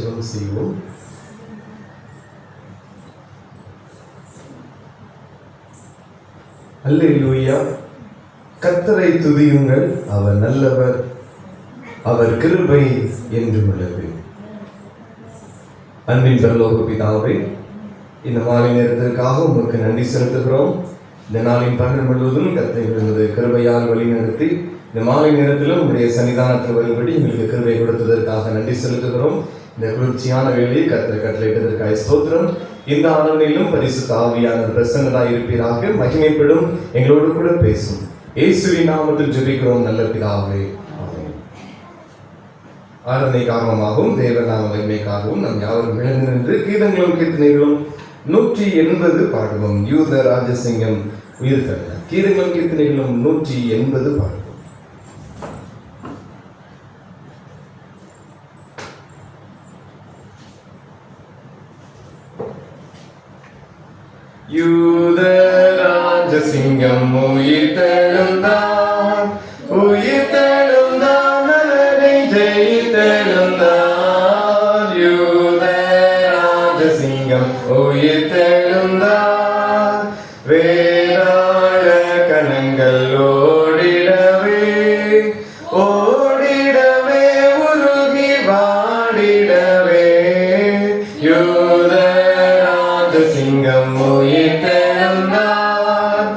ஜெபம் செய்வோம். அல்லேலூயா. கர்த்தரை துதியுங்கள், அவர் நல்லவர், அவர் கிருபை என்றும் உள்ளது. அன்பின் பரலோக பிதாவே, இந்த மாலை நேரத்திற்காக உங்களுக்கு நன்றி செலுத்துகிறோம். இந்த நாளின் பகல் முழுவதும் கர்த்தரை விழுந்தது கிருபையால் வழி நடத்தி இந்த மாலை நேரத்திலும் உங்களுடைய சன்னிதானத்தில் வரும்படி எங்களுக்கு கிருபை கொடுத்ததற்காக நன்றி செலுத்துகிறோம். இந்த குளிர்ச்சியான வேலையை கர்த்தர் கட்டளையிட்டதற்காக ஸ்தோத்திரம். இந்த ஆளுநரிலும் பரிசுத்த ஆவியானவர் பிரசன்னராய் இருப்பீராக. மகிமைப்படும் எங்களோடு கூட பேசும் இயேசுவின் நாமத்தில் ஜெபிக்கிறோம் நல்ல பிதாவே. ஆராதனை காரணமாகவும் தேவநாம மகிமைக்காகவும் நம் யாவரும் விழுந்து நின்று கீதங்களும் கீர்த்தனைகளும் 180 பாடுவோம். யூத ராஜசிங்கம் உயிர் தள்ள கீதங்களும் கீர்த்தனைகளும் 180 பாடுவோம். யூத ராஜசிங்கம் உயிர் தெழுந்தான், உயிர் தெழுந்தான், நரரை ஜெயித்தெழுந்தான். யூத ராஜசிங்கம் உயிர் தெழுந்தான், வேதாள கணங்கள் ஓடிடவே ஓடிடவே உருகி வாடிடவே. யூத ராஜசிங்கம் உயிர் தெழுந்தான்,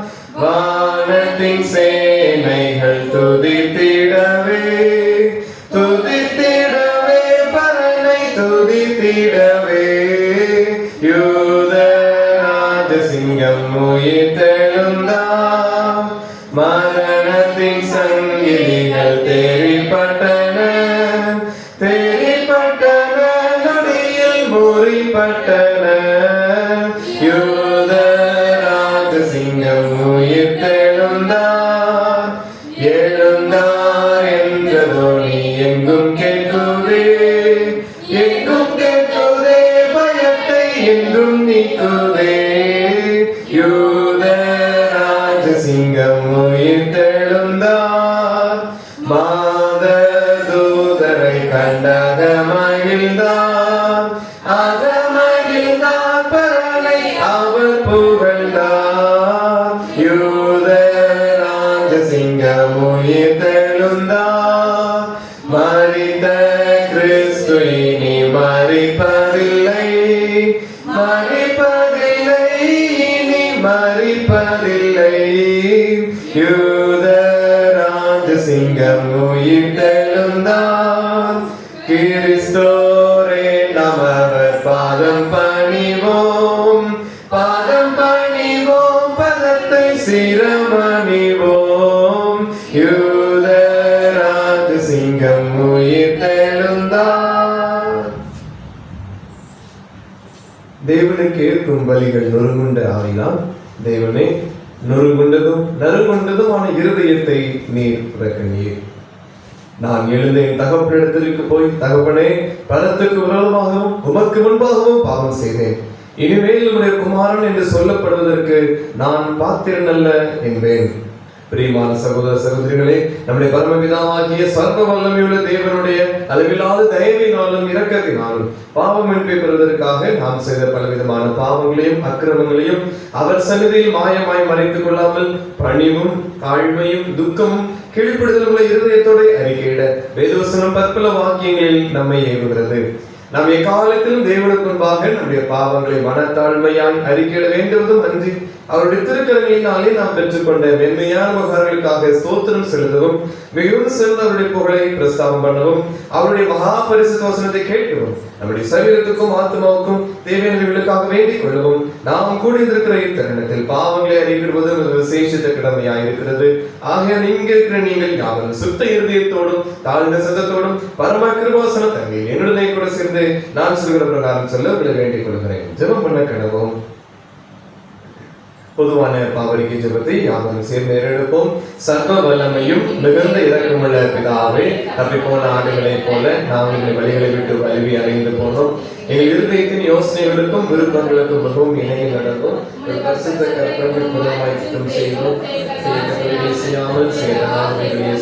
வானத்தின் சேனைகள் துதித்திடவே துதித்திடவே பரனை துதித்திடவே. யூத ராஜசிங்கம் உயிர் தெழுந்தான், மரணத்தின் சங்கிலிகள் தேறிப்பட்டன தேறிப்பட்டன, நொடியில் முறிப்பட்டன. யூத ராஜசிங்கம் உயிர் தெழுந்தார், எழுந்தார் என்ற தோனி எங்கும் கேட்குதே எங்கும் கேட்குதே, பயத்தை என்றும் நீக்குதே. யூத ராஜசிங்கம் உயிர் தெழுந்தார், மாத தூதரை கண்டக மகிழ்ந்தார், அகமகிழ்ந்தார், பரனை அவர் புகழ்ந்தார். யூத ராஜசிங்கம் உயிர் தெழுந்தார், மரித்த கிறிஸ்து இனி மரிப்பதில்லை மரிப்பதில்லை, இனி மரிப்பதில்லை. யூத ராஜசிங்கம் உயிர் தெழுந்தார், கிறிஸ்தோரே நமவர் பாதம் பணிவோம் பாதம் பணிவோம், பதத்தை சிரமணிவோம். யூத ராஜசிங்கம் உயிர் தெழுந்தார். தேவனுக்கு ஏற்கும் பலிகள் நொறுங்குண்ட ஆவினால் தேவனே, நொறுங்குண்டதும் நறுங்குண்டதுமான இருதயத்தை நீர் புறக்கணியே. நான் எழுந்த என் தகப்பனிடத்திற்கு போய், தகப்பனே, பலத்துக்கு விரோதமாகவும் உமக்கு முன்பாகவும் பாவம் செய்தேன், இனிமேல் உடைய குமாரன் என்று சொல்லப்படுவதற்கு நான் பாத்திரன் அல்ல என்பேன். பிரியமான சகோதர சகோதரிகளே, நம்முடைய பரமபிதாவாகிய சர்வ வல்லமையுள்ள தேவனுடைய அளவில்லாத தயவினாலும் இரக்கத்தினாலும் பாவம் என்பை பெறுவதற்காக நாம் செய்த பலவிதமான பாவங்களையும் அக்கிரமங்களையும் அவர் சந்நிதியில் மாயமாய் மறைத்துக் கொள்ளாமல் பணிவும் தாழ்மையும் துக்கமும் கீழ்ப்படுதலுள்ள இருதயத்தோடு அறிக்கையிட வேதவசனம் பற்பல வாக்கியங்களில் நம்மை ஏவுகிறது. நாம் எக்காலத்திலும் தேவனுக்கு முன்பாக நம்முடைய பாவங்களை மனத்தாழ்மையாய் அறிக்கையிட வேண்டுவதும் அன்றி அவருடைய திருக்கரங்களினாலே நாம் பெற்றுக்கொண்ட மென்மையான உபகாரங்களுக்காக ஸ்தோத்திரம் செலுத்தவும், மிகவும் சிறந்த அவருடைய புகழை பிரஸ்தாபம் பண்ணவும், அவருடைய மகா பரிசுத்த வசனத்தை கேட்கவும், நம்முடைய சரீரத்துக்கும் ஆத்மாவுக்கும் தேவையானவர்களுக்காக வேண்டிக் கொள்ளவும் நாம் கூடியிருக்கிற இத்தருணத்தில் பாவங்களை அறிவிடுவது விசேஷித்த கடமையாயிருக்கிறது. ஆகையால் இங்க இருக்கிற நீங்கள் யாரும் சுத்த இருதயத்தோடும் தாழ்ந்த சத்தத்தோடும் பரம கிருபாசன தங்கை என்னுடனே கூட சேர்ந்து நான் சொல்கிற பிரகாரம் சொல்ல உங்களை வேண்டிக் கொள்கிறேன். ஜெபம் பண்ண கடவும். பொதுவான பாவரிக்கை ஜெபத்தை யாவரும் சேர்ந்து எடுப்போம். சர்வ வல்லமையும் மிகுந்த இரக்கமுள்ள பிதாவே, தப்பி போன ஆடுகளைப் போல நாம் இந்த வழிகளை விட்டு வலிவி அடைந்து போனோம். எங்கள் இருதயத்தின் யோசனைகளுக்கும் விருப்பங்களுக்கும் மிகவும் இணைய நடக்கும். பரிசுத்த கற்பனை மூலமாய் செய்தோம், செய்யாமல்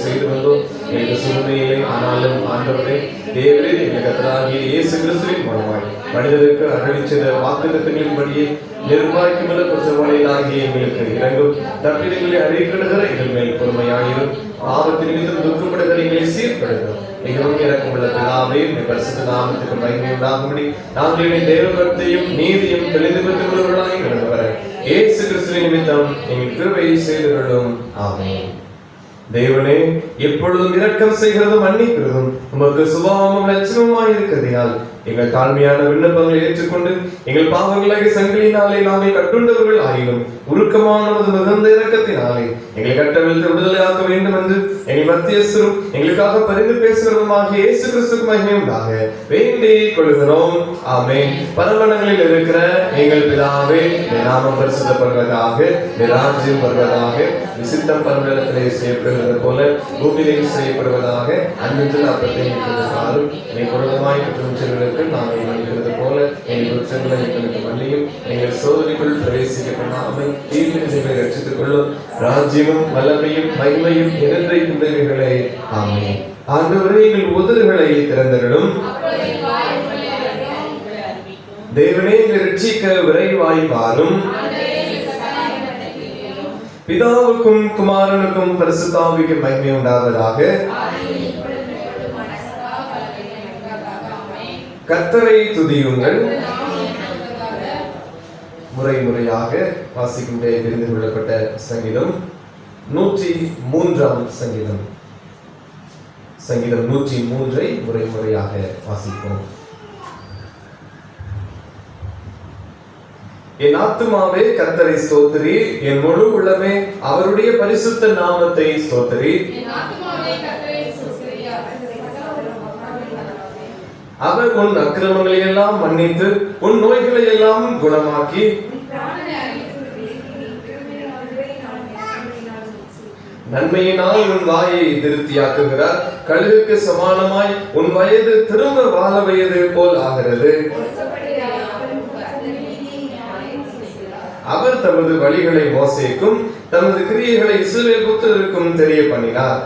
செய்து வந்தோம். எங்களுக்கு சூழ்நிலையிலே ஆனாலும் ஆண்டவரே தேவரே எங்கள் கர்த்தராகிய இயேசு கிறிஸ்துவின் மூலமாய் மனிதருக்கு அருளிச்சத வாக்குத்தத்தங்களின்படியே நிர்வாகிக்குள்ள குற்றவாளிகளாகிய எங்களுக்கு இறங்கும் தப்பிடங்களை அறிவிக்கிடுகிற எங்கள் மேல் பொறுமையாயிரும் ஆபத்து நிமித்தம் துக்கப்படுகிற எங்களை சீர்படுகிறோம் மிகவும் இறக்கமுள்ள பிதாவே பரிசுத்த நாமத்துக்கு மகிமை உண்டாகும்படி நாங்கள் தேவ பக்தியும் நீதியும் தெளிவுபடுத்துகிறவர்களாய் நடந்து வர இயேசு கிறிஸ்துவின் நிமித்தம் எங்கள் கிருபையை செய்தவர்களும் ஆமென். தேவனே எப்பொழுதும் இரக்கம் செய்கிறதும் மன்னிக்கிறதும் உமக்கு சுபாவமும் லட்சணமாய் இருக்கிறதால் எங்கள் தாழ்மையான விண்ணப்பங்களை ஏற்றுக்கொண்டு எங்கள் பாவங்களாகிய சங்கிலினாலே நாங்கள் கட்டுண்டவர்கள் ஆயினும் உருக்கமானது மிகுந்த இரக்கத்தினாலே எங்களை கட்டவிழ்த்து விடுதலையாக்க வேண்டும் என்று எங்கள் மத்தியஸ்தரும் எங்களுக்காக பரிந்து பேசுகிறதுமாக இயேசு கிறிஸ்துக்கு மகிமை உண்டாக வேண்டிக் கொள்கிறோம். ஆமென். பரமண்டங்களில் இருக்கிற எங்கள் பிதாவே, நாமம் பரிசுத்தப்படுவதாக, ராஜ்யம் வருவதாக, விசித்தம் பரமண்டலத்திலே செய்யப்படுகிறது போல பூமியிலே செய்யப்படுவதாக. அன்று அப்பத்தை என்னை பொருளமாய் குற்றம் செய்வதற்கு நாங்கள் மன்னிக்கிறது போல எங்கள் குற்றங்களை எங்களுக்கு மன்னியும். எங்கள் சோதனைக்குள் பிரவேசிக்க பண்ணாமல் தீர்வினை ரட்சித்துக் கொள்ளும். ராஜ்யமும் வல்லமையும் மகிமையும் என்றைக்கும் உடையவைகளே. ஆமென். ஆண்டவரே எங்கள் உதடுகளை திறந்தருளும். தேவனே எங்களை ரட்சிக்க விரைவாய் வாரும். பிதாவுக்கும் குமாரனுக்கும் பரிசுத்த ஆவிக்கும் மகிமை உண்டாவதாக. கர்த்தரை துதியுங்கள். முறை முறையாக வாசிக்கும்பே தெரிந்து கொள்ளப்பட்ட சங்கீதம் 103 சங்கீதம். சங்கீதம் 103 முறை முறையாக வாசிப்போம். என் ஆத்துமாவே கர்த்தரை ஸ்தோத்திரி, என் முழு உள்ளமே அவருடைய பரிசுத்த நாமத்தை ஸ்தோத்திரி. அவர் உன் அக்கிரமங்களை எல்லாம் மன்னித்து உன் நோய்களை எல்லாம் குணமாக்கி நன்மையினால் உன் வாயை திருப்தியாக்குகிறார். கழுகுக்கு சமானமாய் உன் வயது திரும்ப வாழ வயது போல் ஆகிறது. அவர் தமது வழிகளை மோசேக்கும் தமது கிரியைகளை இஸ்ரவேல் புத்திரருக்கும் தெரிய பண்ணினார்.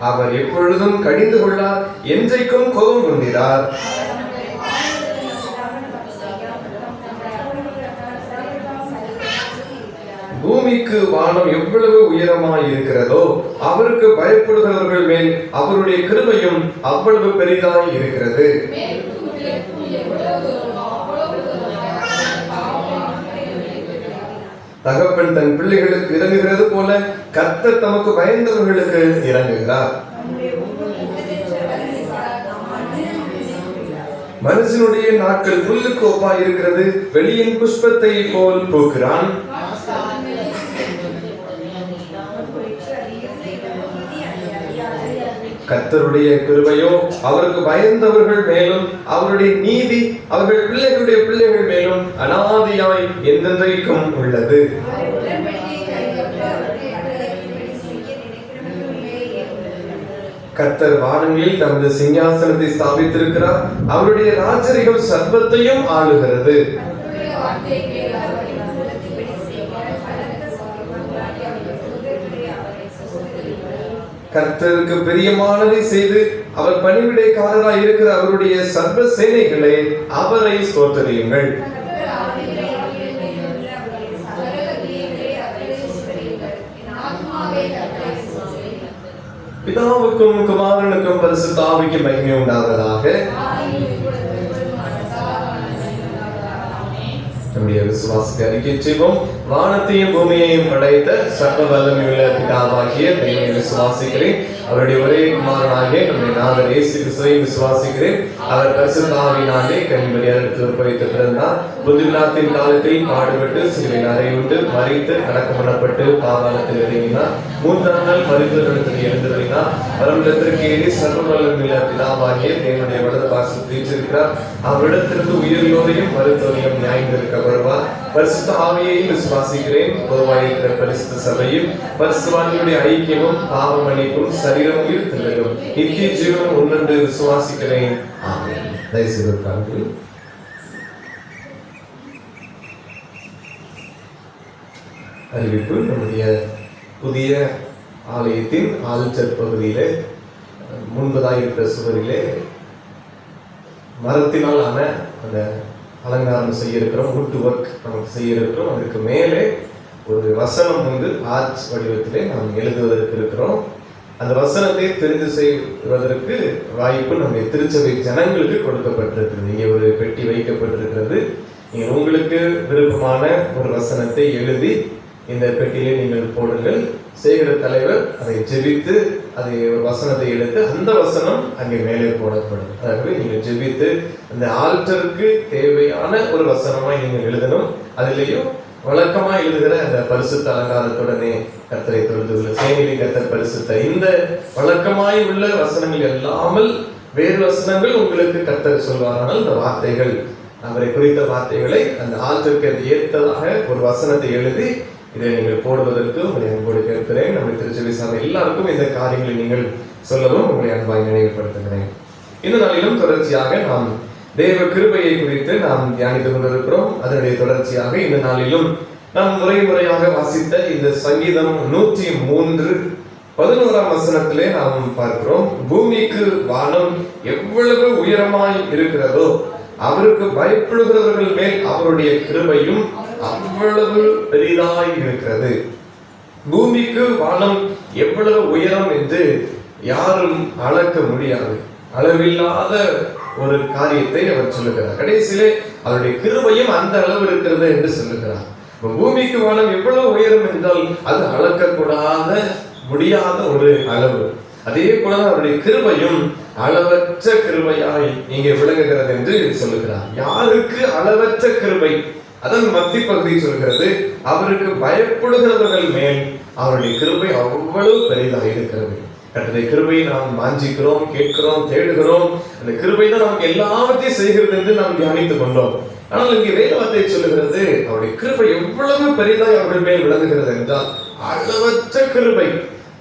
அவர் எப்பொழுதும் கடிந்து கொள்ளார், என்றைக்கும் கோபம் கொண்டிரார். பூமிக்கு வானம் எவ்வளவு உயரமாய் இருக்கிறதோ அவருக்கு பயப்படுகிறவர்கள் மேல் அவருடைய கிருபையும் அவ்வளவு பெரிதாய் இருக்கிறது. தகப்பன் தன் பிள்ளைகளுக்கு இறங்குகிறது போல கர்த்தர் தமக்கு பயந்தவர்களுக்கு இறங்குகிறார். மனுஷனுடைய நாட்கள் புல்லுக்கு ஒப்பாய் இருக்கிறது, வெளியின் புஷ்பத்தை போல் பூக்கிறான். கர்த்தருடைய கிருபையோ அவருக்கு பயந்தவர்கள் மேலும் அவருடைய நீதி அவர்கள் பிள்ளைகளுடைய பிள்ளைகள் மேலும் அனாதியாய் என்றென்றைக்கும் உள்ளது. கர்த்தர் வானங்களில் தமது சிங்காசனத்தை ஸ்தாபித்திருக்கிறார், அவருடைய ராஜரிகம் சர்வத்தையும் ஆளுகிறது. கர்த்தருக்கு பிரியமானதை செய்து அவர் பணிவிடைக்காரராய் இருக்கிற அவருடைய சர்வ சேனைகளே அவரை ஸ்தோத்திரியுங்கள். பிதாவுக்கும் குமாரனுக்கும் பரிசுத்த ஆவிக்கும் மகிமை உண்டாவதாக. நம்முடைய விசுவாசத்தை அறிக்கை செய்வோம். வானத்தையும் பூமியையும் படைத்த சர்வ வல்லமையுள்ள பிதாவாகிய தேவனை விசுவாசிக்கிறேன். அவருடைய ஒரே குமாரனாகிய நம்முடைய நாதர் இயேசு கிறிஸ்துவை விசுவாசிக்கிறேன். அவர் பரிசுத்த ஆவியினாலே கன்னிமரியாளிடத்தில் உற்பவித்து பிறந்தார். புதுவிழாத்தின் காலத்தில் பாடுபட்டு சிலுவையில் அறையுண்டு மரித்து அடக்கம் பண்ணப்பட்டு பாதாளத்தில் இறங்கினார். 3ஆம் நாள் மரித்தோரிடத்தில் எழுந்தருளினார். பரமண்டலத்திற்கு ஏறி சர்வ வல்லமையுள்ள பிதாவாகிய தேவனுடைய வலது பார்சத்தில் வீற்றிருக்கிறார். அவரிடத்திலிருந்து உயிரோரையும் மருத்துவரையும் நியாயந்திருக்க வருவார். பரிசுத்த ஆவியையும் விசுவாசிக்கிறேன். பொதுவாயிருக்கிற பரிசுத்த சபையும் பரிசுத்தவான்களுடைய ஐக்கியமும் பாவ மன்னிப்பும் சரீரம் உயிர்த்தெழுதலும் நித்திய ஜீவனும் ஒன்றென்று விசுவாசிக்கிறேன். ஆமென். தயவுசெய்து உட்கார்ந்து அறிவிப்பு. நம்முடைய புதிய ஆலயத்தின் ஆல்டர் பகுதியிலே முன்பதாக இருக்கிற சுவரிலே மரத்தினால் ஆன அந்த அலங்காரம் செய்ய இருக்கிறோம், வுட் ஒர்க் நமக்கு செய்ய இருக்கிறோம். அதற்கு மேலே ஒரு வசனம் ஆர்ச் வடிவத்திலே நாம் எழுதுவதற்கு இருக்கிறோம். அந்த வசனத்தை தெரிந்து செய்வதற்கு வாய்ப்பு நம்முடைய திருச்சபை ஜனங்களுக்கு கொடுக்கப்பட்டிருக்கிறது. இங்கே ஒரு பெட்டி வைக்கப்பட்டிருக்கிறது. நீங்கள் உங்களுக்கு விருப்பமான ஒரு வசனத்தை எழுதி இந்த பெட்டியிலே நீங்கள் போடுங்கள். சேகர தலைவர் அதை ஜெபித்து அதை ஒரு வசனத்தை எடுத்து அந்த வசனம் அங்கே மேலே போடப்படும். அதாவது நீங்கள் ஜெபித்து அந்த ஆல்டருக்கு தேவையான ஒரு வசனமாய் நீங்கள் எழுதணும். அதிலேயும் வழக்கமா எழுதுகிற அந்த பரிசுத்த அலங்காரத்துடனே கர்த்தரை தொழுது சேனையிலே கர்த்தர் பரிசுத்த இந்த வழக்கமாய் உள்ள வசனங்கள் இல்லாமல் வேறு வசனங்கள் உங்களுக்கு கர்த்தர் சொல்வாரானால் இந்த வார்த்தைகள் அவரை குறித்த வார்த்தைகளை அந்த ஆல்டருக்கு அது ஏற்றதாக ஒரு வசனத்தை எழுதி இதை நீங்கள் போடுவதற்கு உங்களை அன்போடு கேட்கிறேன். நம்முடைய திருச்சபை சார்ந்த எல்லாருக்கும் இந்த காரியங்களை நீங்கள் சொல்லவும் உங்களை அன்பாய் நினைவுபடுத்துகிறேன். இந்த நாளிலும் தொடர்ச்சியாக நாம் தேவ கிருபையை குறித்து நாம் தியானித்துக் கொண்டிருக்கிறோம். அதனுடைய தொடர்ச்சியாக இந்த நாளிலும் நாம் முறையாக வாசித்த இந்த சங்கீதம் 103 11ஆம் வசனத்திலே நாம் பார்க்கிறோம். பூமிக்கு வானம் எவ்வளவு உயரமாய் இருக்கிறதோ அவருக்கு பயப்படுகிறவர்கள் மேல் அவருடைய கிருபையும் அவ்வளவு பெரிதாய் இருக்கிறது. பூமிக்கு வானம் எவ்வளவு உயரம் என்று யாரும் அளக்க முடியாது. அளவில்லாத ஒரு காரியத்தை அவர் சொல்லுகிறார். கடைசியிலே அவருடைய கிருபையும் அந்த அளவு இருக்கிறது என்று சொல்லுகிறார். பூமிக்கு வானம் எவ்வளவு உயரம் என்றால் அது அளக்கக்கூடாத முடியாத ஒரு அளவு. அதே போல அவருடைய கிருபையும் அளவற்ற கிருபையாய் இங்கே விளங்குகிறது என்று சொல்லுகிறார். யாருக்கு அளவற்ற கிருபை? அதன் மத்திய பகுதி சொல்கிறது, அவருக்கு பயப்படுகிறவர்கள் மேல் அவருடைய கிருபை அவ்வளவு பெரிதாக இருக்கிறது. கர்த்தருடைய கிருபையை நாம் வாஞ்சிக்கிறோம், கேட்கிறோம், தேடுகிறோம். அந்த கிருபை தான் நமக்கு எல்லாவற்றையும் செய்கிறது என்று நாம் தியானித்துக் கொண்டோம். ஆனால் இங்கே வேத வார்த்தை சொல்லுகிறது, அவருடைய கிருபை எவ்வளவு பெரிதாய் அவர்கள் மேல் விளங்குகிறது என்றால் அளவற்ற கிருபை.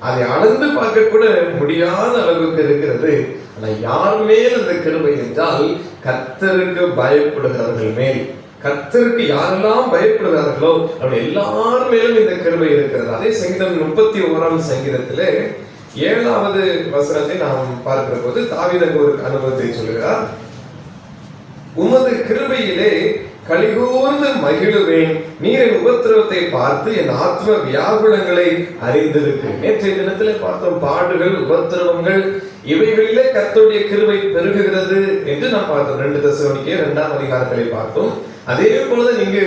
அதை அளந்து பார்க்க கூட முடியாத அளவுக்கு இருக்கிறது. ஆனால் யார் மேல் அந்த கிருபை என்றால் கர்த்தருக்கு பயப்படுகிறவர்கள் மேல். கர்த்தருக்கு யாரெல்லாம் பயப்படுகிறார்களோ அவருடைய எல்லார் மேலும் இந்த கிருபை இருக்கிறது. அதே சங்கீதம் 31ஆம் சங்கீதத்திலே 7வது வசனத்தை நாம் பார்க்கிற போது தாவீது ஒரு அனுபவத்தை சொல்லுகிறார். உமது கிருபையிலே கலிகூர்ந்து மகிழுவேன், நீர் என் உபத்திரவத்தை பார்த்து என் ஆத்ம வியாகுலங்களை அறிந்திருக்கிறேன். நேற்றைய தினத்திலே பார்த்தோம், பாடுகள், உபத்திரவங்கள் இவைகளிலே கர்த்தருடைய கிருபை பெருகுகிறது என்று நாம் பார்த்தோம். 2 தெசலோனிக்கேயர் 2ஆம் அதிகாரத்தை பார்த்தோம். அதே போல நீங்க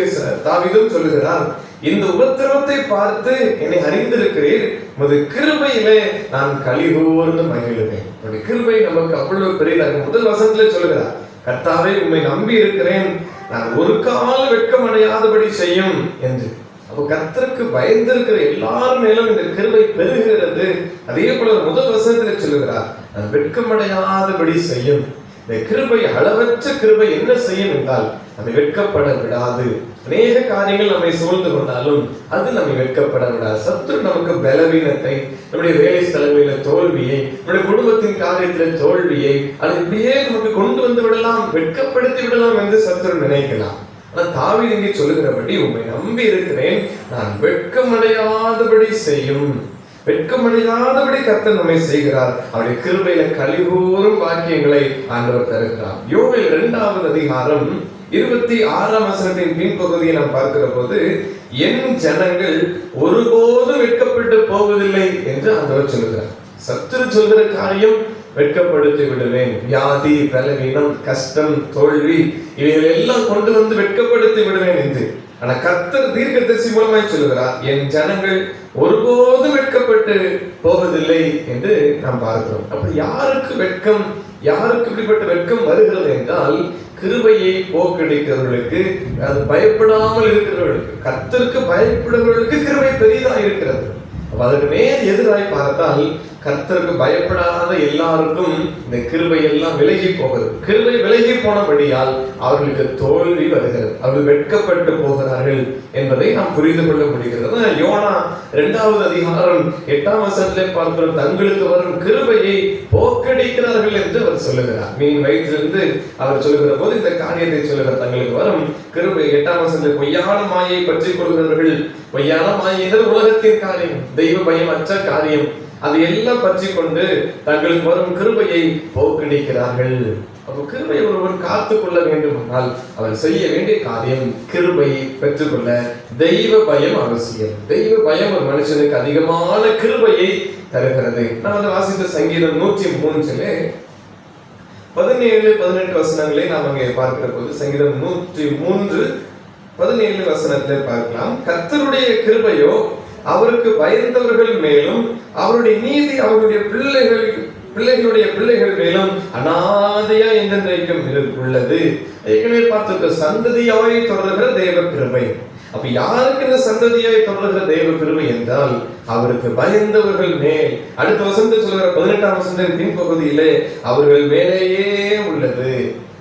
தாவீதும் சொல்லுகிறார், இந்த உபத்திரவத்தை பார்த்து என்னை அறிந்திருக்கிறீர், உமது கிருபையிலே நான் கலிகூர்ந்து மகிழுவேன். உங்களுடைய கிருபை நமக்கு அவ்வளவு பெரியதாக முதல் வசனத்திலே சொல்லுகிறார், கர்த்தாவே உம்மை நம்பி இருக்கிறேன், நான் ஒரு கால் வெட்கம் அடையாதபடி செய்யும் என்று. அப்போ கர்த்தருக்கு பயந்திருக்கிற எல்லார் மேலும் இந்த கிருபை பெருகிறது. அதே போல முதல் வசனத்திலே சொல்லுகிறார், நான் வெட்கமடையாதபடி செய்யும். இந்த கிருபை, அளவற்ற கிருபை என்ன செய்யும் என்றால் நம்மை வெட்கப்பட விடாது. அநேக காரியங்கள் நம்மை சூழ்ந்து கொண்டாலும் அது நம்மை வெட்கப்பட விடாது. சத்துரு நமக்கு பலவீனத்தை, நம்முடைய வேலை ஸ்தலங்களில தோல்வியை, நம்முடைய குடும்பத்தின் காரியத்தில தோல்வியை அது இப்படியே நமக்கு கொண்டு வந்து விடலாம், வெட்கப்படுத்தி விடலாம் என்று சத்துரு நினைக்கலாம். ஆனால் தாவீது இங்கே சொல்லுகிறபடி, உம்மை நம்பி இருக்கிறேன், நான் வெட்கமடையாதபடி செய்யும். வெட்கமடையாதபடி கர்த்தர் நம்மை செய்கிறார். அவருடைய கிருபையில கலிகூரும் வாக்கியங்களை ஆண்டவர் தருகிறார். யோவேல் 2ஆவது அதிகாரம் 26ஆம் வசனத்தின் பின்பகுதியை நாம் பார்க்கிற போது, என் ஜனங்கள் ஒருபோதும் வெட்கப்பட்டு போவதில்லை என்று ஆண்டவர் சொல்லுகிறார். சத்துரு சொல்கிற காரியம் வெட்கப்படுத்தி விடுவேன். வியாதி, பலவீனம், கஷ்டம், தோல்வி இவைகள் எல்லாம் கொண்டு வந்து வெட்கப்படுத்தி விடுவேன் என்று. ஆனா கர்த்தர் தீர்க்கதரிசி மூலமாய் சொல்லுகிறார், என் ஜனங்கள் ஒருபோதும் வெட்கப்பட்டு போவதில்லை என்று நாம் பார்க்கிறோம். அப்ப யாருக்கு வெட்கம், யாருக்கு இப்படிப்பட்ட வெட்கம் வருகிறது என்றால் கிருபையை போக்கடிக்கிறவர்களுக்கு, அது பயப்படாமல் இருக்கிறவர்களுக்கு, கர்த்தருக்கு பயப்படுகிறவர்களுக்கு கிருபை பெரிதாக இருக்கிறது. அதற்கு நேர் எதிராய் பார்த்தால் கர்த்தருக்கு பயப்படாத எல்லாருக்கும் இந்த கிருபை எல்லாம் விலகி போகிறது. கிருபை விலகி போனபடியால் அவர்களுக்கு தோல்வி வருகிறது, அவர்கள் வெட்கப்பட்டு போகிறார்கள் என்பதை நாம் புரிந்து கொள்ள முடிகிறது. யோனா 2வது அதிகாரம் 8ஆம் வசனத்திலே பார்க்கிறோம், தங்களுக்கு வரும் கிருபையை போக்கடிக்கிறார்கள் என்று அவர் சொல்லுகிறார். மீன் வயிற்றிலிருந்து அவர் சொல்லுகிற போது இந்த காரியத்தை சொல்லுகிறார், தங்களுக்கு வரும் கிருபை. 8ஆம் வசனத்தில் பொய்யான மாயை பற்றி கொள்கிறவர்கள், பொய்யான மாயை உலகத்தின் காரியம், தெய்வ பயம் அற்ற காரியம், அது எல்லாம் பற்றி கொண்டு தங்களுக்கு வரும் கிருபையை போக்கடிக்கிறார்கள். அப்போ கிருபையை ஒருவர் காத்துக் கொள்ள வேண்டுமானால் அவர் செய்ய வேண்டிய காரியம் கிருபையை பெற்றுக்கொள்ள தெய்வ பயம் அவசியம். தெய்வ பயம் ஒரு மனுஷனுக்கு அதிகமான கிருபையை தருகிறது. நான் வாசித்த சங்கீதம் 103 17-18 வசனங்களை நாம் அங்கே பார்க்கிற போது, சங்கீதம் 103 17 வசனத்தை பார்க்கலாம். கர்த்தருடைய கிருபையோ அவருக்கு பயந்தவர்கள் மேலும், அவருடைய நீதி அவருடைய பிள்ளைகளுடைய பிள்ளைகள் மேலும் அநாதையா என்றென்றைக்கும் உள்ளது. ஏற்கனவே பார்த்திருக்க சந்ததியாய் தொடர்கிற தேவ கிருபை. அப்ப யாருக்கு இந்த சந்ததியாய் தொடர்கிற தேவ கிருபை என்றால் அவருக்கு பயந்தவர்கள் மேல். அடுத்த வசனத்தில் சொல்கிற 18ஆம் வசனத்தின் பின்பகுதியிலே அவர்கள் மேலேயே உள்ளது.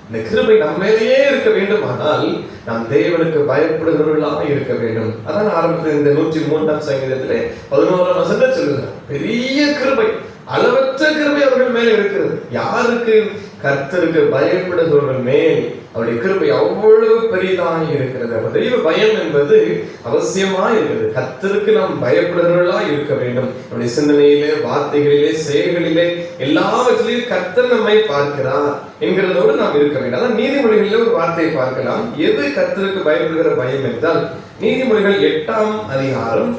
இந்த கிருபை நம்ம மேலேயே இருக்க வேண்டுமானால் நாம் தேவனுக்கு பயப்படுகிறவர்களாக இருக்க வேண்டும். அதான் ஆரம்பத்தில் இந்த 103ஆம் சங்கீதத்திலே 11ஆம் வசனத்தில் சொல்லுகிறார், பெரிய கிருபை, அளவற்ற கிருபை அவர்கள் மேல் இருக்கிறது. யாருக்கு? கர்த்தருக்கு பயப்படுகிறவர்கள் மேல் அவருடைய கிருபை அவ்வளவு பெரிதாக இருக்கிறது. அப்ப தெய்வ பயம் என்பது அவசியமா இருக்கிறது. கர்த்தருக்கு நாம் பயப்படுகிறவர்களா இருக்க வேண்டும். நம்முடைய சிந்தனையிலே, வார்த்தைகளிலே, செயல்களிலே எல்லாவற்றிலையும் கர்த்தர் நம்மை பார்க்கிறார் என்கிறதோடு நாம் இருக்க வேண்டும். அதான் நீதிமொழிகளில் ஒரு வார்த்தையை பார்க்கலாம். எது கர்த்தருக்கு பயப்படுகிற பயம் என்றால் நீதிமொழிகள் 8ஆம் அதிகாரம்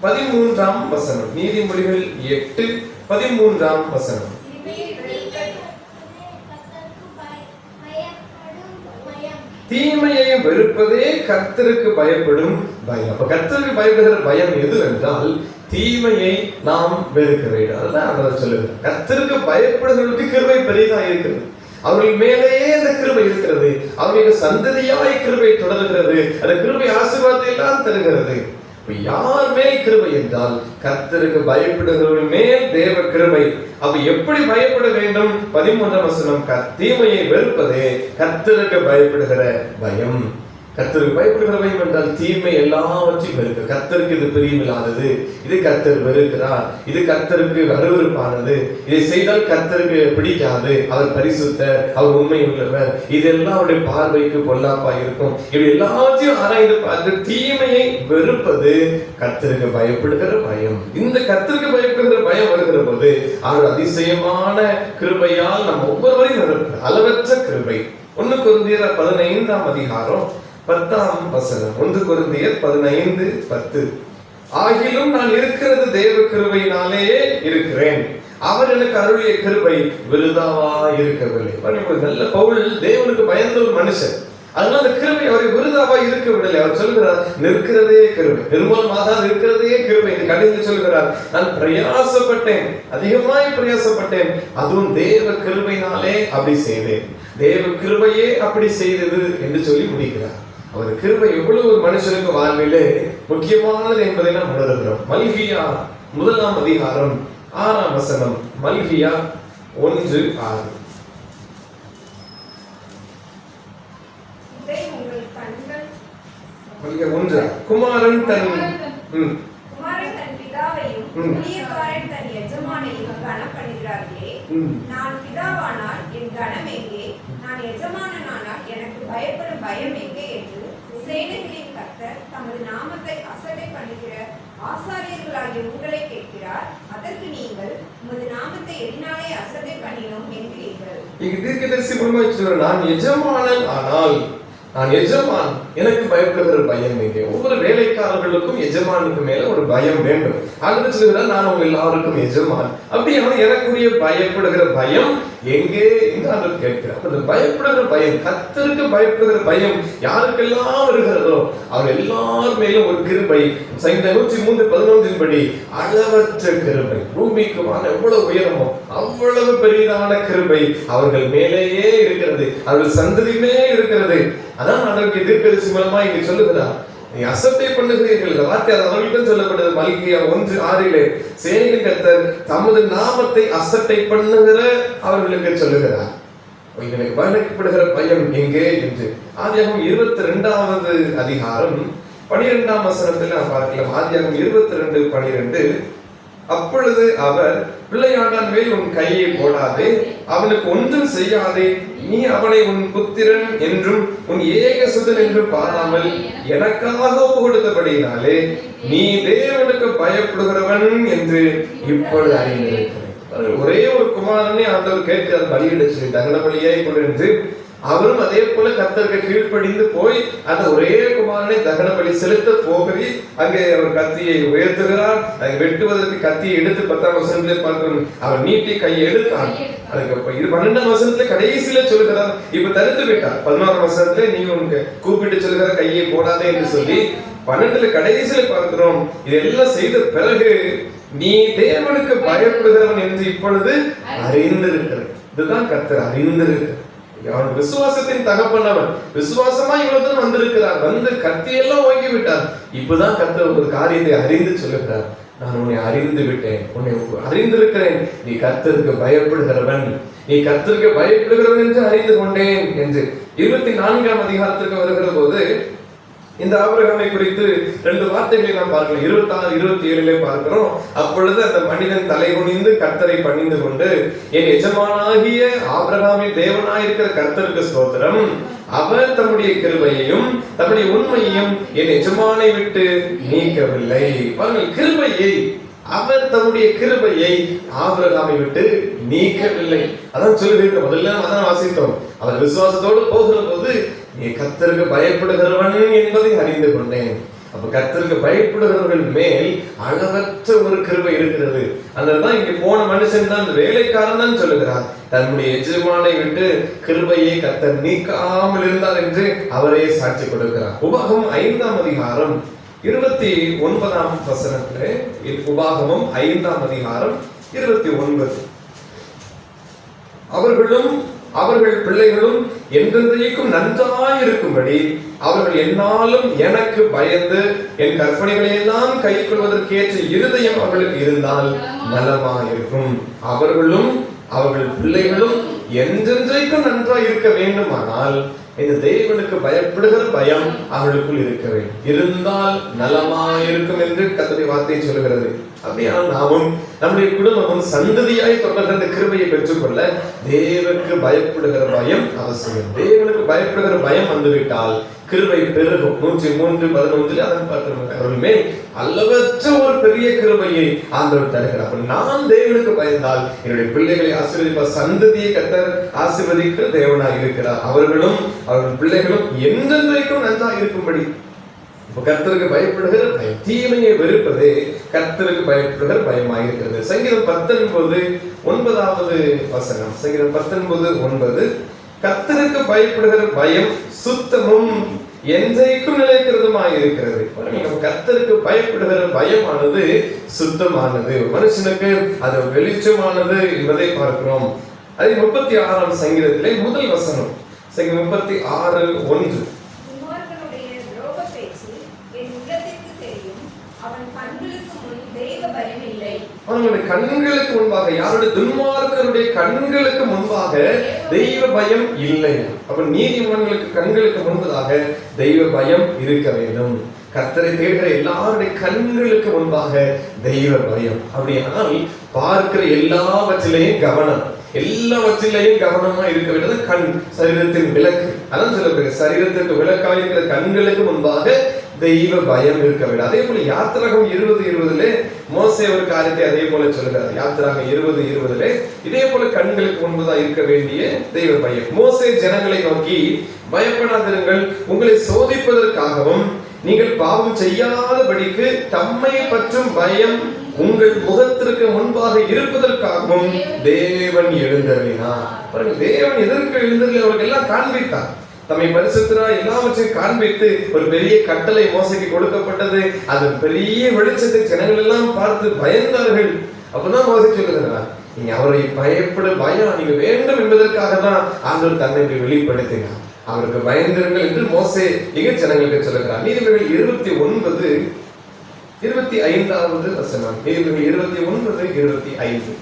13ஆம் வசனம். நீதிமொழிகள் 8:13ஆம் வசனம். தீமையை வெறுப்பதே கர்த்தருக்கு பயப்படும் பயம். அப்ப கர்த்தருக்கு பயப்படுகிற பயம் எது என்றால் தீமையை நாம் வெறுக்க வேண்டும். அதுதான் அவர் சொல்லுகிறார். கர்த்தருக்கு பயப்படுகிறவர்களுக்கு கிருபை பெரிதா இருக்கிறது. அவர்கள் மேலேயே அந்த கிருபை இருக்கிறது. அவருடைய சந்ததியாய் கிருபை தொடர்கிறது. அந்த கிருபை ஆசீர்வாதத்தை எல்லாம் தருகிறது. யார் மேல் கிருபை என்றால் கர்த்தருக்கு பயப்படுகிறவர்கள் மேல் தேவ கிருபை. அப்ப எப்படி பயப்பட வேண்டும்? 13ஆம் வசனம், தீமையை வெறுப்பதே கர்த்தருக்கு பயப்படுகிற பயம். கர்த்தருக்கு பயப்படுகிற பயம் என்றால் தீமை எல்லாவற்றையும் வெறுக்க. கர்த்தருக்கு இது பிரியமில்லாதது, இது கர்த்தர் வெறுக்கிறார், இது கர்த்தருக்கு அருவருப்பானது, இதை செய்தால் கர்த்தருக்கு பிடிக்காது, அவர் பரிசுத்தர், அவர் உண்மை உள்ளவர், இதெல்லாம் அவருடைய பார்வைக்கு பொல்லாப்பா இருக்கும். இப்படி எல்லாத்தையும் ஆராய்ந்து பார்த்து தீமையை வெறுப்பது கர்த்தருக்கு பயப்படுகிற பயம். இந்த கர்த்தருக்கு பயப்படுகிற பயம் வருகிற போது அவர் அதிசயமான கிருபையால் நம்ம ஒவ்வொருவரையும் நடக்கும் அளவற்ற கிருபை. 1 கொரிந்தியர் 15ஆம் அதிகாரம் 10ஆம் வசனம். 1 கொரிந்தியர் 15:10. ஆகிலும் நான் இருக்கிறது தேவ கிருபையினாலேயே இருக்கிறேன், அவர் எனக்கு அருளிய கிருபை விருதாவா இருக்கவில்லை. நல்ல பவுல் தேவனுக்கு பயந்த ஒரு மனுஷன். அதனால அந்த கிருபை அவரை விருதாவா இருக்கவில்லை. அவர் சொல்கிறார், நிற்கிறதே கிருபை, நிர்மூலமாக இருக்கிறதே கிருபை. இந்த கடையில் சொல்கிறார், நான் பிரயாசப்பட்டேன், அதிகமாய் பிரயாசப்பட்டேன், அதுவும் தேவ கிருபையினாலே அப்படி செய்தேன், தேவ கிருபையே அப்படி செய்தது என்று சொல்லி முடிக்கிறார். அவர் கிருபை எவ்வளவு ஒரு மனுஷனுக்கு வாழ்விலே முக்கியமானது என்பதை நாம் உணர்கிறோம். மல்கியா 1ஆம் அதிகாரம் 6ஆம் வசனம். மல்கியா 1:6. குமாரன் தன் பிதாவையும் ஊழியக்காரன் தன் எஜமானையும் கனப்படுகிறார்களே, நான் பிதாவானால் என் கனம் எங்கே? நான் எஜமானனானால் எனக்கு பயப்படும் பயம் எங்கே என்று சேனைகளின் கர்த்தர் தமது நாமத்தை அசட்டை பண்ணுகிற ஆசாரியர்களாகிய உங்களை கேட்கிறார். அதற்கு நீங்கள் உமது நாமத்தை எதினாலே அசட்டை பண்ணினோம் என்கிறீர்கள். இங்கு தீர்க்கதரிசி மூலமாக சொல்றார், நான் எஜமானன் ஆனால், நான் எஜமான், எனக்கு பயப்படுகிற பயம் எங்கே? ஒவ்வொரு வேலைக்காரர்களுக்கும் எஜமானுக்கு மேல ஒரு பயம் வேண்டும். அடுத்து சொல்கிறார், நான் உங்க எல்லாருக்கும் எஜமான். அப்படியான எனக்குரிய பயப்படுகிற பயம் எங்கே என்று கேட்கிறார். அந்த பயப்படுகிற பயம், கர்த்தருக்கு பயப்படுகிற பயம் யாருக்கெல்லாம் வருகிறதோ அவர் எல்லார் மேலும் ஒரு கிருபை. சங்கீதம் 103:11 படி அளவற்ற கிருபை, பூமிக்கு எவ்வளவு உயரமோ அவ்வளவு பெரிதான கிருபை அவர்கள் மேலேயே இருக்கிறது, அவர்கள் சந்ததியுமே இருக்கிறது. அதான் அதற்கு தீர்க்கதரிசி மூலமா இங்க சொல்லுகிறார், நீ அசட்டை பண்ணுகிறீர்கள். இந்த வார்த்தை அவர்களுக்கும் சொல்லப்படுது. மல்கியா 1:6 சேனைகளின் கர்த்தர் தமது நாமத்தை அசட்டை பண்ணுகிற அவர்களுக்கு சொல்லுகிறார். எனக்கு பயப்படுகிற பயம் எங்கே என்று ஆதியாகமம் 22வது அதிகாரம் 12ஆம் வசனத்தில் நாம் பார்க்கலாம். ஆதியாகமம் 22:12 அப்பொழுது அவர் பிள்ளையாண்டான் மேல் உன் கையை போடாதே, அவனுக்கு ஒன்றும் செய்யாதே, நீ அவனை உன் புத்திரன் என்றும் உன் ஏகசுதன் என்றும் பாராமல் எனக்காக கொடுத்தபடியினாலே நீ தேவனுக்கு பயப்படுகிறவன் என்று இப்பொழுது அறிந்திருக்கிறேன். ஒரே ஒரு குமாரனை ஆண்டவர் கேட்க பலியிட சொல்லி தகன பலியாய் கொண்டு அவரும் அதே போல கர்த்தருக்கு கீழ்ப்படிந்து போய் அந்த ஒரே குமாரனை தகன பலி செலுத்த போகி அங்கே அவர் கத்தியை உயர்த்துகிறார். அதை வெட்டுவதற்கு கத்தியை எடுத்து 10ஆம் வசனத்திலே பார்க்கிறோம். அவர் நீட்டி கையை எடுத்தான். அதுக்கு 12ஆம் வசனத்துல கடைசியில சொல்லுகிறார், இப்ப தடுத்து விட்டார். 11ஆம் வசனத்துல நீ உனக்கு கூப்பிட்டு சொல்லுகிற கையை போடாதே என்று சொல்லி 12ல கடைசியில பார்க்கிறோம். இதெல்லாம் செய்த பிறகு நீ தேவனுக்கு பயப்படுகிறவன் என்று இப்பொழுது அறிந்திருக்கிற. இதுதான் கர்த்தர் அறிந்திருக்கிற. அவன் விசுவாசத்தின் தகப்பனவன். விசுவாசமா இவ்வளவு வந்திருக்கிறார். வந்து கத்தியெல்லாம் ஓங்கி விட்டார். இப்பதான் கர்த்தர் ஒரு காரியத்தை அறிந்து சொல்லுகிறார். நான் உன்னை அறிந்து விட்டேன், உன்னை அறிந்திருக்கிறேன். நீ கர்த்தருக்கு பயப்படுகிறவன், நீ கர்த்தருக்கு பயப்படுகிறவன் என்று அறிந்து கொண்டேன் என்று 24ஆம் அதிகாரத்திற்கு வருகிற போது இந்த ஆபிரகாமை குறித்து 2 வார்த்தைகளை நாம் பார்க்கலாம். 26, 27 பார்க்கிறோம். அப்பொழுது அந்த மனிதன் தலை குனிந்து கர்த்தரை பணிந்து கொண்டு, என் எஜமானாகிய ஆபிரகாமின் தேவனாயிருக்கிற கர்த்தருக்கு ஸ்தோத்திரம், அவர் தம்முடைய கிருபையையும் தம்முடைய உண்மையையும் என் எஜமானை விட்டு நீக்கவில்லை. பாருங்கள், கிருபையை அவர் தம்முடைய கிருபையை ஆபிரகாமை விட்டு நீக்கவில்லை. அதான் சொல்லுவீங்க. முதல்ல அதான் வாசித்தோம். அவர் விசுவாசத்தோடு போகிற போது நீ கர்த்தருக்கு பயப்படுகிறவன் என்பதை அறிந்து கொண்டேன். அப்ப கர்த்தருக்கு பயப்படுகிறவர்கள் மேல் அளவற்ற ஒரு கிருபை இருக்கிறது. அதனால்தான் இங்க போன மனுஷன் தான் வேலைக்காரன் தான் சொல்லுகிறார். தன்னுடைய எஜமானை விட்டு கிருபையை கர்த்தர் நீக்காமல் இருந்தார் என்று அவரே சாட்சி கொடுக்கிறார். உபாகமம் 5ஆம் அதிகாரம் 29ஆம் வசனத்திலே, உபாகமம் 5ஆம் அதிகாரம் 29 அவர்களும் அவர்கள் பிள்ளைகளும் என்றென்றைக்கும் நன்றாயிருக்கும்படி அவர்கள் என்னாலும் எனக்கு பயந்து என் கற்பனைகளை எல்லாம் கை கொள்வதற்கேற்ற இருதயம் அவர்களுக்கு இருந்தால் நலமாயிருக்கும். அவர்களும் அவர்கள் பிள்ளைகளும் என்றென்றைக்கும் நன்றாய் இருக்க வேண்டுமானால் இந்த தேவனுக்கு பயப்படுகிற பயம் அவர்களுக்குள் இருக்க வேண்டும். இருந்தால் நலமாயிருக்கும் என்று கர்த்தருடைய வார்த்தை சொல்லுகிறது. அப்படியானால் நாமும் நம்முடைய குடும்பமும் சந்ததியாய் தொடர்ந்த கிருபையை பெற்றுக்கொள்ள தேவனுக்கு பயப்படுகிற பயம் அவசியம். தேவனுக்கு பயப்படுகிற பயம் வந்துவிட்டால் கிருபை பெருகும். 103:11 அதன் அவர்கள் மேல் அளவற்ற ஒரு பெரிய கிருபையை ஆண்டவர் தருகிறார். நான் தேவனுக்கு பயந்தால் என்னுடைய பிள்ளைகளை ஆசீர்வதிப்பார். சந்ததியை கர்த்தர் ஆசீர்வதிக்கிற தேவனாய் இருக்கிறார். அவர்களும் அவர்கள் பிள்ளைகளும் என்றென்றைக்கும் நன்றாக இருக்கும்படி. கர்த்தருக்கு பயப்படுகிற பயம், தீமையை வெறுப்பதே கர்த்தருக்கு பயப்படுகிற பயமாயிருக்கிறது. சங்கீதம் 19:9 வசனம். சங்கீதம் 19:9 கர்த்தருக்கு பயப்படுகிற பயம் சுத்தமும் என்றைக்கும் நிலைக்கிறதுமாய் இருக்கிறது. கர்த்தருக்கு பயப்படுகிற பயமானது சுத்தமானது, மனுஷனுக்கு அது வெளிச்சமானது என்பதை பார்க்கிறோம். அது 36ஆம் சங்கீதத்திலே முதல் வசனம். சங்கீதம் 36:1 அவனுடைய கண்களுக்கு முன்பாக, யாருடைய துன்மார்க்கருடைய கண்களுக்கு முன்பாக தெய்வ பயம் இல்லை. அப்ப நீதிமான்களுக்கு கண்களுக்கு முன்பதாக தெய்வ பயம் இருக்க வேண்டும். கர்த்தரை தேடுகிற எல்லாருடைய கண்களுக்கு முன்பாக தெய்வ பயம். அப்படியானால் பார்க்கிற எல்லாவற்றிலையும் கவனம், எல்லாவற்றிலையும் கவனமா இருக்க வேண்டியது கண், சரீரத்தின் விளக்கு. அதான் சொல்லப்படுகிறது, சரீரத்திற்கு விளக்காக இருக்கிற கண்களுக்கு முன்பாக தெய்வ பயம் இருக்க வேண்டும். அதே போல யாத்திராகம் 20:20 மோசே ஒரு காரியத்தை அதே போல சொல்லுகிறார். யாத்திராகம் 20:20 இதே போல கண்களுக்கு முன்புதான் இருக்க வேண்டிய தெய்வ பயம். மோசே ஜனங்களை நோக்கி, பயப்படாதிருங்கள், உங்களை சோதிப்பதற்காகவும் நீங்கள் பாவம் செய்யாதபடிக்கு தம்மை பற்றும் பயம் உங்கள் முகத்திற்கு முன்பாக இருப்பதற்காகவும் தேவன் எழுந்தருளினார். தேவன் எதற்கு எழுந்தருளி அவர்கள் எல்லாம் காண்பித்தார். தம்மை பரிசுத்தராய் எல்லாவற்றையும் காண்பித்து ஒரு பெரிய கட்டளை மோசைக்கு கொடுக்கப்பட்டது. அது பெரிய வெளிச்சத்தை ஜனங்கள் எல்லாம் பார்த்து பயந்தார்கள். அப்பதான் மோசை சொல்லுகிறார், நீங்க அவரை பயப்பட பயம் நீங்க வேண்டும் என்பதற்காக தான் ஆண்டவர் தன்னை வெளிப்படுத்தினார். அவருக்கு பயந்திருங்கள் என்று மோசே ஜனங்களுக்கு சொல்லுகிறார். நீதிமொழிகள் 29:25 வசனம். நீதிமொழிகள் 29:25.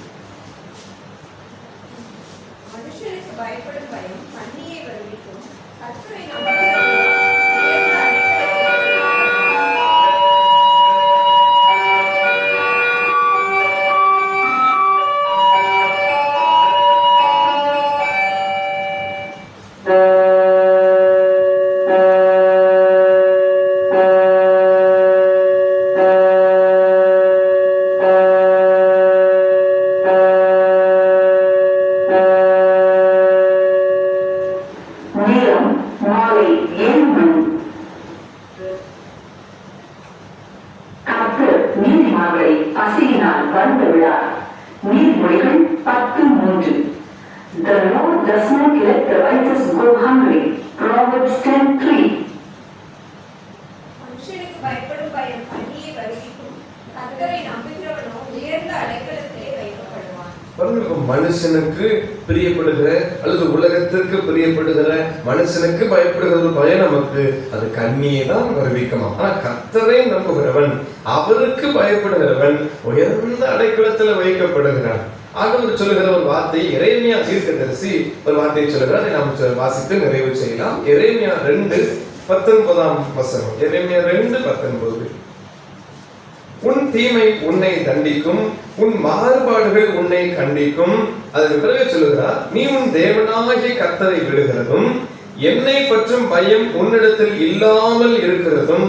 The Lord does not let the righteous go hungry. Proverbs 10:3. மனுஷனுக்கு பயப்படும் பயம் கண்ணியை வருவிக்கும். கர்த்தரை நம்புகிறவனோ உயர்ந்த அடைக்கலத்திலே வைக்கப்படுவான். மனுஷனுக்கு பிரியப்படுகிற அல்லது உலகத்திற்கு பிரியப்படுகிற மனுஷனுக்கு பயப்படுகிற ஒரு பயம் நமக்கு அது கண்ணியை தான் வருவிக்குமா. ஆனா கர்த்தரை நம்புகிறவன், அவருக்கு பயப்படுகிறவன் உயர்ந்த அடைக்கலத்துல வைக்கப்படுகிறான். ஆண்டவர் சொல்லுகிற ஒரு வார்த்தை, எரேமியா தீர்க்கதரிசி ஒரு வார்த்தையை சொல்லுகிறார். நாம் வாசித்து நிறைவு செய்யலாம். எரேமியா 2:19 எரேமியா 2:19. உன் தீமை உன்னை தண்டிக்கும், உன் மாறுபாடுகள் உன்னை கண்டிக்கும். அதற்கு பிறகு சொல்லுகிறார், நீ உன் தேவனாகிய கர்த்தரை விடுகிறதும் என்னை பற்றும் பயம் உன்னிடத்தில் இல்லாமல் இருக்கிறதும்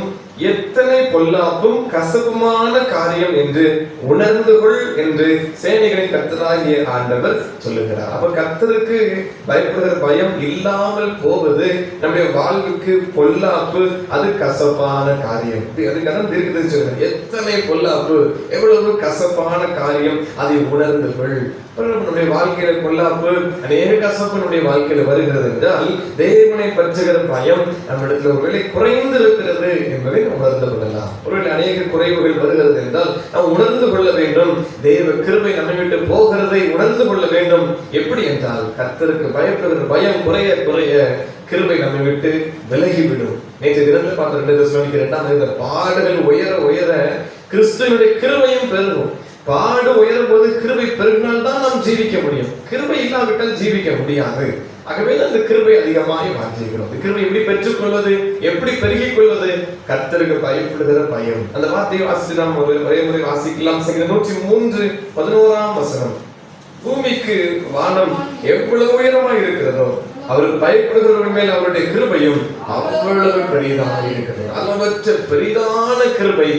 எத்தனை பொல்லாப்பும் கசப்புமான காரியம் என்று உணர்ந்து கொள் என்று சேனைகளின் கர்த்தராகிய ஆண்டவர் சொல்லுகிறார். அப்ப கர்த்தருக்கு பயப்படுகிற பயம் இல்லாமல் போவது நம்முடைய வாழ்வுக்கு பொல்லாப்பு, அது கசப்பான காரியம். அதுக்காக தீர்க்கதரிசி சொல்றார், எத்தனை பொல்லாப்பு, எவ்வளவு கசப்பான காரியம், அதை உணர்ந்து கொள். நம்முடைய வாழ்க்கையில பொல்லாப்பு, அநேக கசப்பு நம்முடைய வாழ்க்கையில வருகிறது என்றால் தேவனை பற்றுகிற பயம் நம்மிடத்துல ஒருவேளை குறைந்து இருக்கிறது என்பதை உணர்ந்து கொள்ளலாம். ஒருவேளை அநேக குறைவுகள் வருகிறது என்றால் நாம் உணர்ந்து கொள்ள வேண்டும். தேவ கிருபை நம்மை விட்டு போகிறதை உணர்ந்து கொள்ள வேண்டும். எப்படி என்றால் கர்த்தருக்கு பயப்படுகிற பயம் குறைய குறைய கிருபை நம்மை விட்டு விலகிவிடும். நேற்று தினத்தில் பார்த்த 2 தெசலோனிக்கர் இந்த பாடுகள் உயர உயர கிறிஸ்துவனுடைய கிருபையும் பெருகும். பாடு உயரும் போது கிருபை பெருகினால் தான் நாம் ஜீவிக்க முடியும். கிருபை இல்லாவிட்டால் ஜீவிக்க முடியாது. ஆகவே அந்த கிருபை அதிகமாக வாஞ்சிக்கிறோம். கிருபை எப்படி பெற்றுக்கொள்வது, எப்படி பெருகிக் கொள்வது? கர்த்தருக்கு பயப்படுகிற பயம். அந்த வார்த்தையை வாசித்து நாம் ஒரே முறை வாசிக்கலாம். 103:11. பூமிக்கு வானம் எவ்வளவு உயரமாக இருக்கிறதோ அவருக்கு பயப்படுகிறவர்கள் மேல் அவருடைய கிருபையும் அவ்வளவு பெரிதாக இருக்கிறது. அளவற்ற பெரிதான கிருபை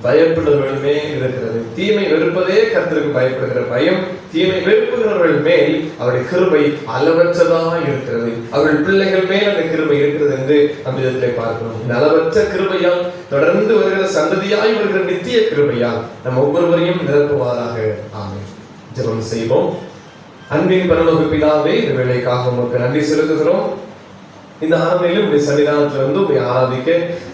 பயப்படுகிறவர்கள் மேல் இருக்கிறது. தீமை வெறுப்பதே கர்த்தருக்கு பயப்படுகிற பயம். தீமை வெறுப்புகிறவர்கள் மேல் அவருடைய கிருபை அளவற்றதாக இருக்கிறது. அவர்கள் பிள்ளைகள் மேல் அந்த கிருபை இருக்கிறது என்று அந்த விதத்திலே பார்க்கிறோம். இந்த அளவற்ற கிருபையால் தொடர்ந்து வருகிற சந்ததியாய் வருகிற நித்திய கிருபையால் நம் ஒவ்வொருவரையும் நிரப்புவாராக. ஆமென். ஜெபம் செய்வோம். அன்பின் பரலோக பிதாவே, இந்த வேளைக்காக உமக்கு நன்றி செலுத்துகிறோம். இந்த ஆராதனையிலும் உடைய சன்னிதானத்தில் வந்து உடைய ஆராதிக்க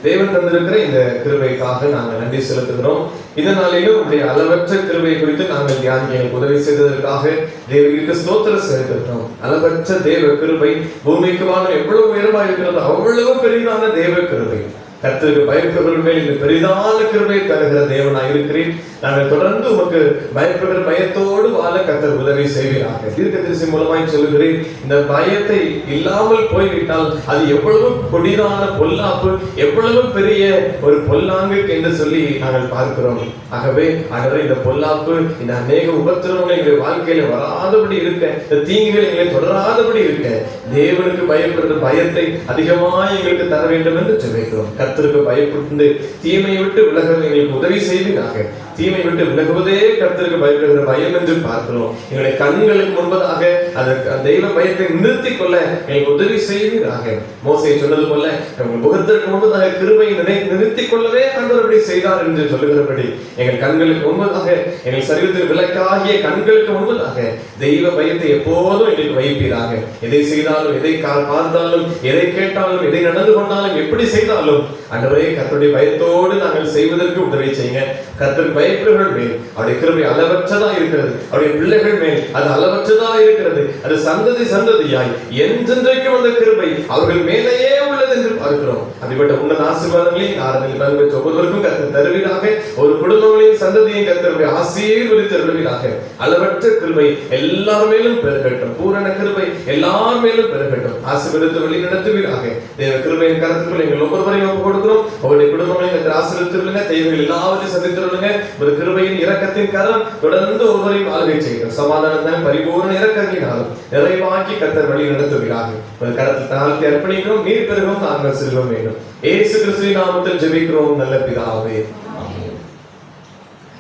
தேவன் தந்திருக்கிற இந்த கிருபைக்காக நாங்கள் நன்றி செலுத்துகிறோம். இதனாலேயும் உடைய அளவற்ற கிருபை குறித்து நாங்கள் தியானிக்க உதவி செய்ததற்காக தேவனுக்கு ஸ்தோத்திரம் செலுத்துகிறோம். அளவற்ற தேவ கிருபை, பூமிக்கு வானம் எவ்வளவு உயரமாக இருக்கிறதோ அவ்வளவு பெரிதான தேவ கிருபை. கர்த்தருக்கு பயப்படுகிற மேல் இந்த பெரிதான கிருபை தருகிற தேவனாய் இருக்கிறேன். நாங்கள் தொடர்ந்து உமக்கு பயப்படுகிற பயத்தோடு வாழ கர்த்தர் உதவி செய்வீராக. தீர்க்கதரிசி மூலமாய் சொல்லுகிறேன், இந்த பயத்தை இல்லாமல் போய்விட்டால் அது எவ்வளவு கொடிதான பொல்லாப்பு, எவ்வளவு பெரிய ஒரு பொல்லாங்கு என்று சொல்லி நாங்கள் பார்க்கிறோம். ஆகவே ஆகவே இந்த பொல்லாப்பு, இந்த அநேக உபத்திரவங்கள் எங்களுடைய வாழ்க்கையில வராதபடி இருக்க, இந்த தீங்குகள் எங்களை தொடராதபடி இருக்க தேவனுக்கு பயப்படுகிற பயத்தை அதிகமாக எங்களுக்கு தர வேண்டும் என்று சொல்லிக்கிறோம். கர்த்தருக்கு பயப்பட்டு தீமையை விட்டு விலக எங்களுக்கு உதவி செய்வீராக. தீமை விட்டு விலகுவதே கர்த்தருக்கு பயப்படுகிற பயம் என்று பார்க்கிறோம். எங்களுடைய கண்களுக்கு முன்பதாக அதற்கு தெய்வ பயத்தை நிறுத்திக் கொள்ள எங்களுக்கு உதவி செய்வீராக. மோசே சொன்னது போல முகத்திற்கு முன்பதாக கிருபை நிறுத்திக் கொள்ளவே ஆண்டவர் அப்படி செய்தார் என்று சொல்லுகிறபடி எங்கள் கண்களுக்கு முன்பதாக, எங்கள் சரீரத்தில் விளக்காகிய கண்களுக்கு முன்பதாக தெய்வ பயத்தை எப்போதும் எங்களுக்கு வைப்பீராக. எதை செய்தாலும், எதை பார்த்தாலும், எதை கேட்டாலும், எதை நடந்து கொண்டாலும், எப்படி செய்தாலும் ஆண்டவரே கர்த்தருடைய பயத்தோடு நாங்கள் செய்வதற்கு உதவி செய்யுங்க. கர்த்தருக்கு அழைப்புகள் மேல் அவருடைய கிருபை அளவற்றதா இருக்கிறது. அவருடைய பிள்ளைகள் மேல் அது அளவற்றதா இருக்கிறது. அது சந்ததி சந்ததியாய் என்றென்றைக்கும் அந்த கிருபை அவர்கள் மேலேயே உள்ளது என்று பார்க்கிறோம். அப்படிப்பட்ட உன்னத ஆசீர்வாதங்களை ஆராதனையில் பங்குபெற்ற ஒவ்வொருவருக்கும் கர்த்தர் தருவீராக. ஒரு குடும்பங்களையும் சந்ததியும் கர்த்தருடைய ஆசீர்வதித்து தருவீராக. அளவற்ற கிருபை எல்லார் மேலும் பெருகட்டும். பூரண கிருபை எல்லார் மேலும் பெருகட்டும். ஆசீர்வதித்து வழி நடத்துவீராக. தேவ கிருபையின் கருத்துக்கள் எங்கள் ஒவ்வொருவரையும் ஒப்புக் கொடுக்கிறோம். அவருடைய குடும்பங்களையும் கர்த்தர் ஆசீர்வதித்துள்ளுங்க. தெய்வங்கள் எல்லாவற்றையும் சந்தித்துள்ளுங்க. ஒரு கிருபையின் இரக்கத்தின் கரம் தொடர்ந்து ஒவ்வொருவரையும் ஆளுகை செய்யும். சமாதானத்தின் பரிபூர்ண இரக்கத்தினாலும் நிறைவாக்கி கர்த்தர் வழி நடத்துவீராக. ஒரு கரத்தில் தாழ்த்தி அர்ப்பணிக்கிறோம். நீர் பெருகவும் நாங்கள் செல்வம் வேண்டும். இயேசு கிறிஸ்துவின் நாமத்தில் ஜெபிக்கிறோம் நல்ல பிதாவே.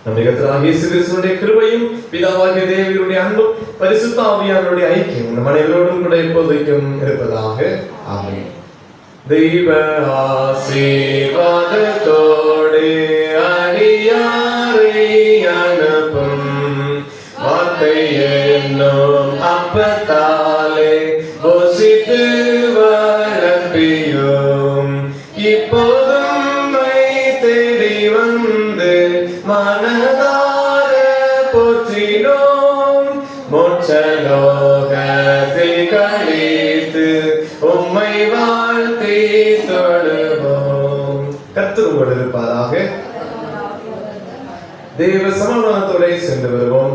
நம்முடைய கர்த்தராகிய இயேசு கிறிஸ்துவினுடைய கிருபையும் பிதாவாகிய தேவனுடைய அன்பும் பரிசுத்த ஆவியானவருடைய ஐக்கியம் நம் அனைவரோடும் கூட எப்போதைக்கும் இருப்பதாக. ஆமென். தெய்வ ஆசீர்வாதத்தோடு அடியாரை அனுப்பும் வார்த்தை என்னும் அப்பத்தாலே போஷித்து வளர்ப்பியும் இப்போதும் தேடி வந்து மனதார போற்றினோம். மோட்சலோகத்தில் கழித்து உம்மை வாழ்த்தி தொழுவோம். கர்த்தர் உங்களோடு இருப்பாராக. தேவ சமாதானத்தோட சென்று வருவோம்.